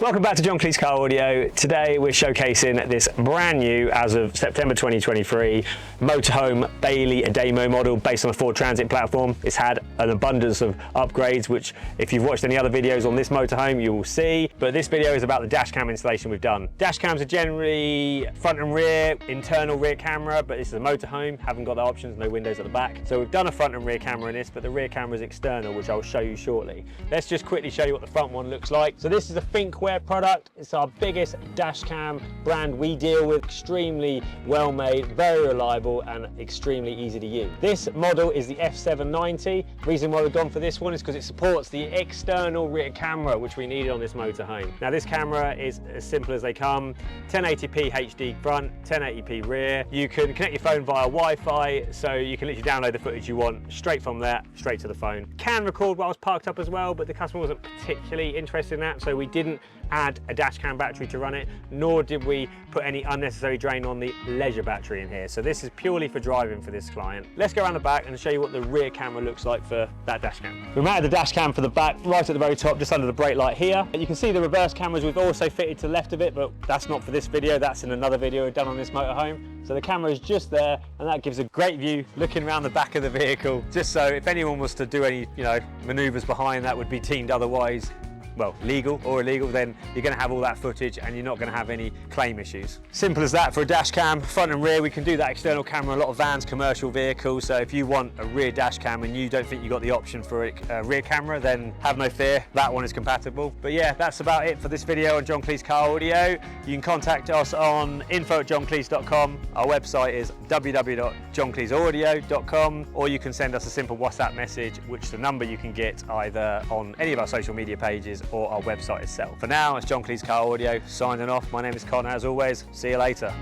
Welcome back to John Cleese Car Audio. Today we're showcasing this brand new, as of September 2023, Motorhome Bailey Adamo model based on a Ford Transit platform. It's had an abundance of upgrades, which if you've watched any other videos on this motorhome, you will see. But this video is about the dash cam installation we've done. Dash cams are generally front and rear, internal rear camera, but this is a motorhome, haven't got the options, no windows at the back. So we've done a front and rear camera in this, but the rear camera is external, which I'll show you shortly. Let's just quickly show you what the front one looks like. So this is a thinkware product. It's our biggest dash cam brand we deal with. Extremely well made, very reliable and extremely easy to use. This model is the F790. Reason why we've gone for this one is because it supports the external rear camera which we needed on this motorhome. Now this camera is as simple as they come. 1080p HD front, 1080p rear. You can connect your phone via Wi-Fi, so you can literally download the footage you want straight from there, straight to the phone. Can record whilst parked up as well, but the customer wasn't particularly interested in that, so we didn't add a dash cam battery to run it, nor did we put any unnecessary drain on the leisure battery in here. So this is purely for driving for this client. Let's go around the back and show you what the rear camera looks like for that dash cam. We mounted the dash cam for the back right at the very top, just under the brake light here. You can see the reverse cameras we've also fitted to the left of it, but that's not for this video, that's in another video we've done on this motorhome. So the camera is just there, and that gives a great view looking around the back of the vehicle, just so if anyone was to do any, maneuvers behind that would be deemed otherwise, well, legal or illegal, then you're going to have all that footage and you're not going to have any claim issues. Simple as that for a dash cam, front and rear. We can do that external camera, a lot of vans, commercial vehicles. So if you want a rear dash cam and you don't think you got the option for a rear camera, then have no fear, that one is compatible. But yeah, that's about it for this video on John Cleese Car Audio. You can contact us on info@johncleese.com. Our website is www.johncleeseaudio.com, or you can send us a simple WhatsApp message, which the number you can get either on any of our social media pages or our website itself. For now, it's John Cleese Car Audio signing off. My name is Connor, as always. See you later.